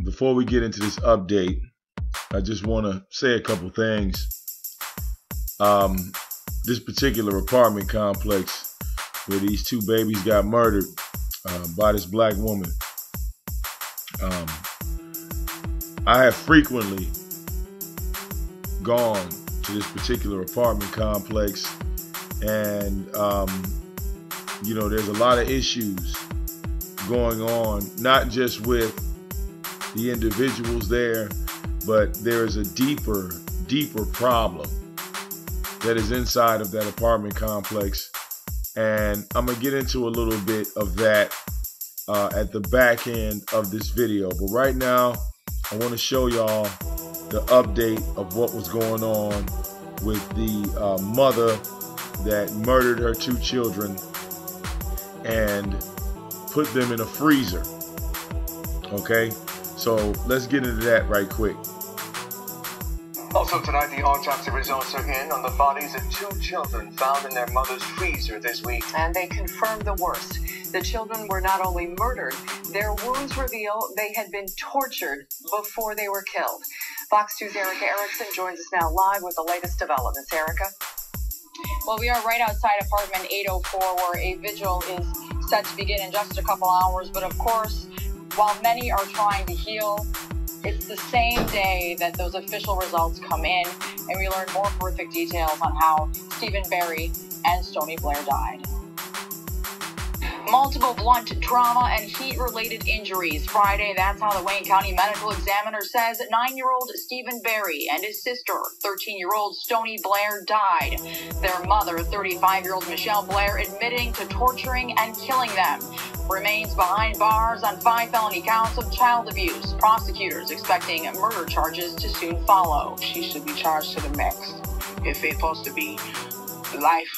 Before we get into this update, I just want to say a couple things. This particular apartment complex where these two babies got murdered by this black woman. I have frequently gone to this particular apartment complex, and there's a lot of issues going on, not just with the individuals there, but there is a deeper problem that is inside of that apartment complex. And I'm going to get into a little bit of that at the back end of this video. But right now, I want to show y'all the update of what was going on with the mother that murdered her two children and put them in a freezer. Okay, so let's get into that right quick. Also tonight, the autopsy results are in on the bodies of two children found in their mother's freezer this week. And they confirmed the worst. The children were not only murdered, their wounds reveal they had been tortured before they were killed. Fox 2's Erica Erickson joins us now live with the latest developments. Erica? Well, we are right outside apartment 804 where a vigil is set to begin in just a couple hours. But of course, while many are trying to heal, it's the same day that those official results come in, and we learn more horrific details on how Stephen Berry and Stony Blair died. Multiple blunt trauma and heat-related injuries. Friday, that's how the Wayne County Medical Examiner says 9-year-old Stephen Berry and his sister, 13-year-old Stony Blair, died. Their mother, 35-year-old Michelle Blair, admitting to torturing and killing them, remains behind bars on 5 felony counts of child abuse. Prosecutors expecting murder charges to soon follow. She should be charged to the max. If it's supposed to be life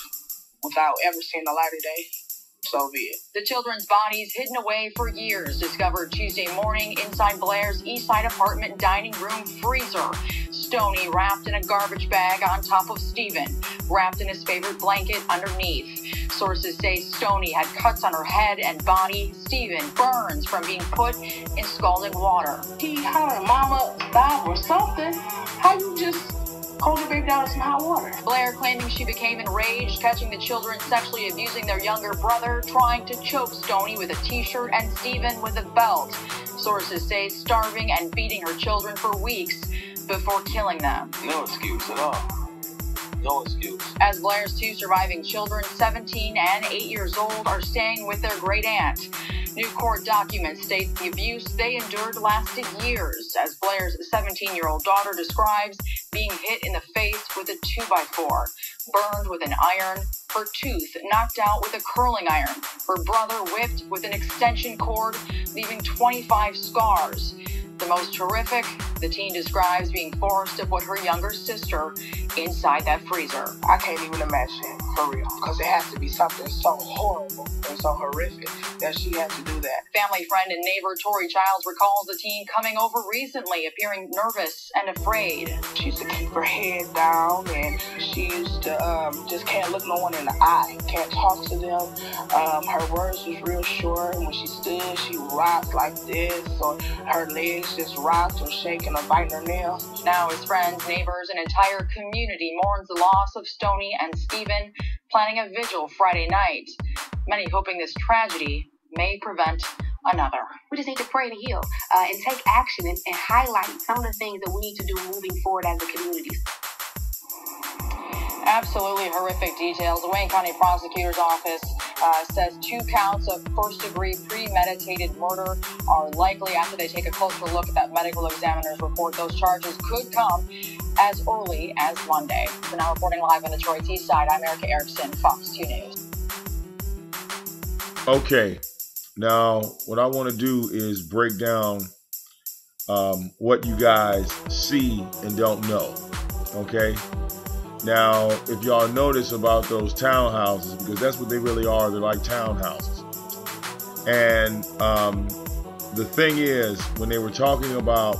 without ever seeing the light of day, so be it. The children's bodies, hidden away for years, discovered Tuesday morning inside Blair's Eastside apartment dining room freezer. Stony wrapped in a garbage bag on top of Stephen, wrapped in his favorite blanket underneath. Sources say Stony had cuts on her head and body. Stephen burns from being put in scalding water. He hollered, "Mama, stop," or something. How you just hold your baby down in some hot water? Blair claiming she became enraged, catching the children sexually abusing their younger brother, trying to choke Stony with a t-shirt and Stephen with a belt. Sources say starving and beating her children for weeks before killing them. No excuse at all. No excuse. As Blair's two surviving children, 17 and 8 years old, are staying with their great aunt. New court documents state the abuse they endured lasted years, as Blair's 17-year-old daughter describes being hit in the face with a 2x4, burned with an iron, her tooth knocked out with a curling iron, her brother whipped with an extension cord, leaving 25 scars. The most horrific, the teen describes being forced to put her younger sister inside that freezer. I can't even imagine, for real, because it has to be something so horrible and so horrific that she had to do that. Family friend and neighbor Tori Childs recalls the teen coming over recently, appearing nervous and afraid. She used to keep her head down, and she used to just can't look no one in the eye, can't talk to them. Her words was real short, and when she stood, she rocked like this, or her legs just rocked or shaking or biting her nails. Now his friends, neighbors, an entire community mourns the loss of Stony and Stephen, planning a vigil Friday night. Many hoping this tragedy may prevent another. We just need to pray and heal and take action and highlight some of the things that we need to do moving forward as a community. Absolutely horrific details. The Wayne County Prosecutor's Office says 2 counts of first-degree premeditated murder are likely after they take a closer look at that medical examiner's report. Those charges could come as early as Monday. So now reporting live on Detroit's East Side, I'm Erica Erickson, Fox 2 News. Okay, now what I want to do is break down what you guys see and don't know. Okay. Now, if y'all notice about those townhouses, because that's what they really are, they're like townhouses. And the thing is, when they were talking about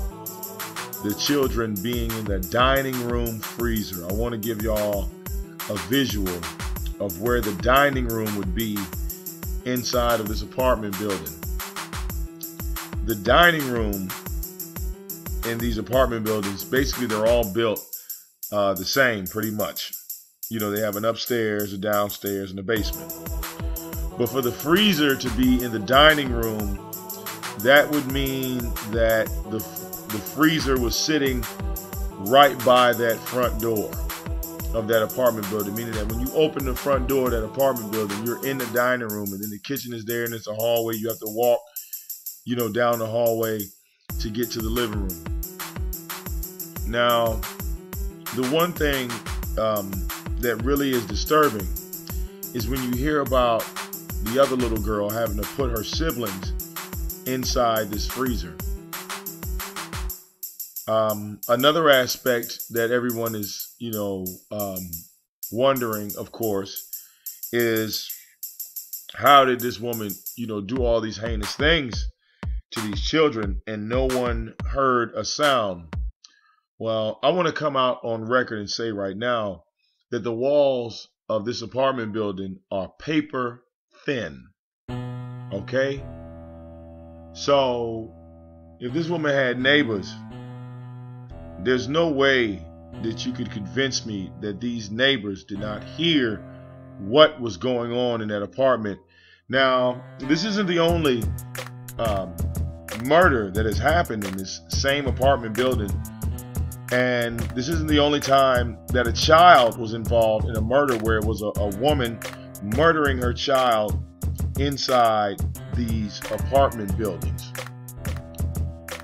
the children being in the dining room freezer, I want to give y'all a visual of where the dining room would be inside of this apartment building. The dining room in these apartment buildings, basically they're all built the same pretty much. You know, they have an upstairs, a downstairs, and a basement. But for the freezer to be in the dining room, that would mean that the freezer was sitting right by that front door of that apartment building, meaning that when you open the front door of that apartment building, you're in the dining room, and then the kitchen is there, and it's a hallway. You have to walk, you know, down the hallway to get to the living room. Now, the one thing that really is disturbing is when you hear about the other little girl having to put her siblings inside this freezer. Another aspect that everyone is, you know, wondering, of course, is how did this woman, you know, do all these heinous things to these children and no one heard a sound? Well, I want to come out on record and say right now that the walls of this apartment building are paper thin. Okay? So if this woman had neighbors, there's no way that you could convince me that these neighbors did not hear what was going on in that apartment. Now, this isn't the only murder that has happened in this same apartment building. And this isn't the only time that a child was involved in a murder where it was a woman murdering her child inside these apartment buildings.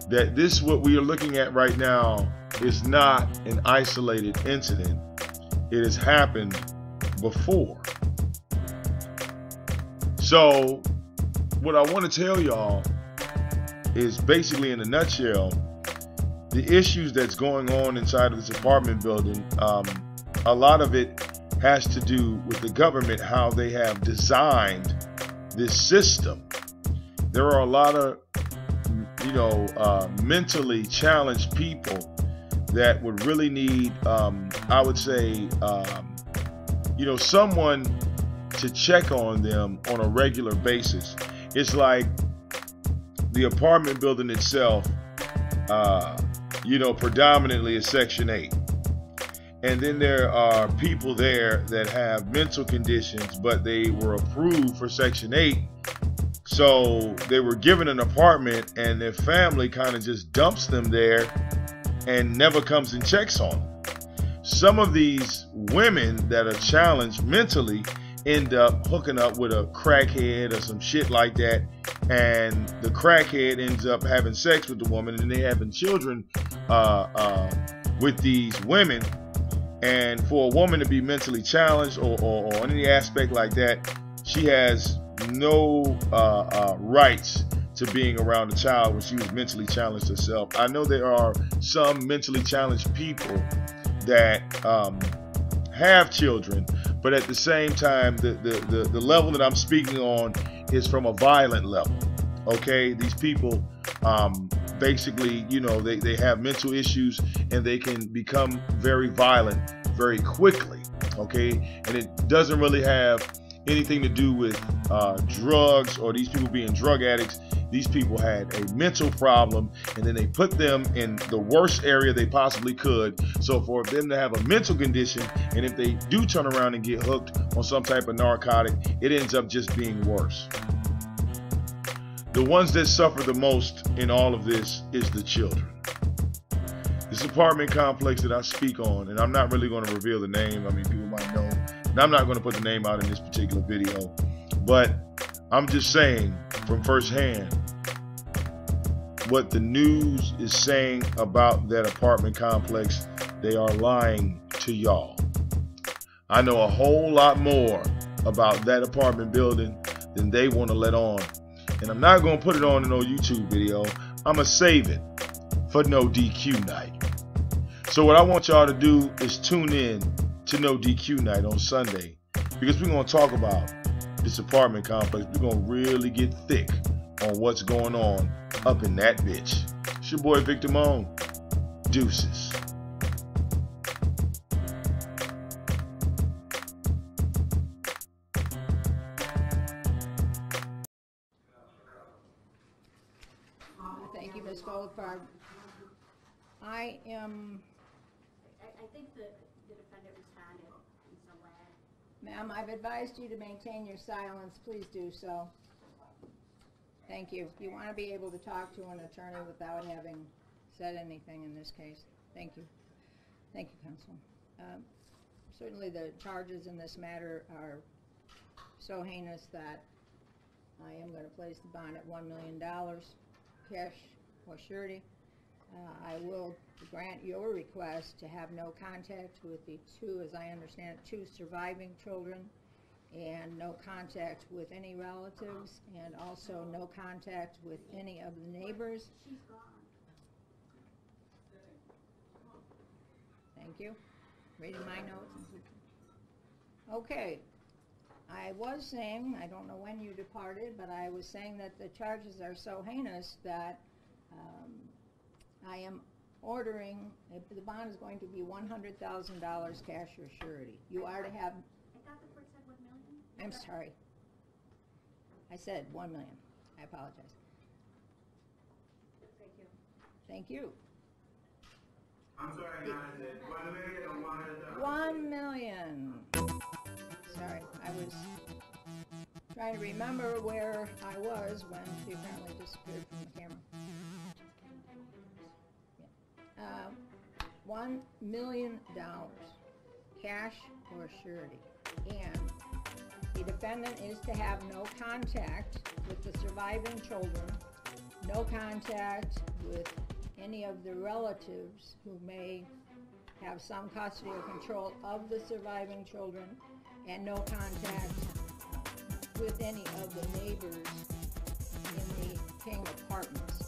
That this, what we are looking at right now, is not an isolated incident. It has happened before. So what I want to tell y'all is basically, in a nutshell, the issues that's going on inside of this apartment building, a lot of it has to do with the government, how they have designed this system. There are a lot of, you know, mentally challenged people that would really need, I would say, you know, someone to check on them on a regular basis. It's like the apartment building itself, you know, predominantly is Section 8. And then there are people there that have mental conditions, but they were approved for Section 8. So they were given an apartment and their family kind of just dumps them there and never comes and checks on them. Some of these women that are challenged mentally end up hooking up with a crackhead or some shit like that, and the crackhead ends up having sex with the woman, and they having children with these women. And for a woman to be mentally challenged or any aspect like that, she has no rights to being around a child when she was mentally challenged herself. I know there are some mentally challenged people that have children, but at the same time, the level that I'm speaking on is from a violent level. Okay, these people basically, you know, they have mental issues and they can become very violent very quickly. Okay, and it doesn't really have anything to do with drugs or these people being drug addicts. These people had a mental problem, and then they put them in the worst area they possibly could. So for them to have a mental condition, and if they do turn around and get hooked on some type of narcotic, it ends up just being worse. The ones that suffer the most in all of this is the children. This apartment complex that I speak on, and I'm not really going to reveal the name. I mean, people might know. And I'm not going to put the name out in this particular video, but I'm just saying from firsthand what the news is saying about that apartment complex. They are lying to y'all. I know a whole lot more about that apartment building than they want to let on. And I'm not going to put it on no YouTube video. I'm going to save it for No DQ Night. So what I want y'all to do is tune in to No DQ Night on Sunday, because we're going to talk about this apartment complex. We're going to really get thick on what's going on up in that bitch. It's your boy VicDamoane. Deuces. Thank you, Ms. Goldfarb. I think the defendant responded in some way. Ma'am, I've advised you to maintain your silence. Please do so. Thank you. You want to be able to talk to an attorney without having said anything in this case. Thank you. Thank you, counsel. Certainly the charges in this matter are so heinous that I am going to place the bond at $1 million, cash or surety. I will grant your request to have no contact with the two, as I understand it, two surviving children, and no contact with any relatives, and also no contact with any of the neighbors. She's gone. Thank you. Reading my notes. Okay. I was saying, I don't know when you departed, but I was saying that the charges are so heinous that I am ordering, the bond is going to be $100,000 cash or surety. You are to have... I thought the court said $1 million. I'm sorry. I said $1 million. I apologize. Thank you. Thank you. I'm sorry, guys. Is it $1 million or $100,000? $1 million. Sorry, I was trying to remember where I was when she apparently disappeared from the camera. Yeah. $1 million, cash or surety. And the defendant is to have no contact with the surviving children, no contact with any of the relatives who may have some custody or control of the surviving children, and no contact with any of the neighbors in the King apartments.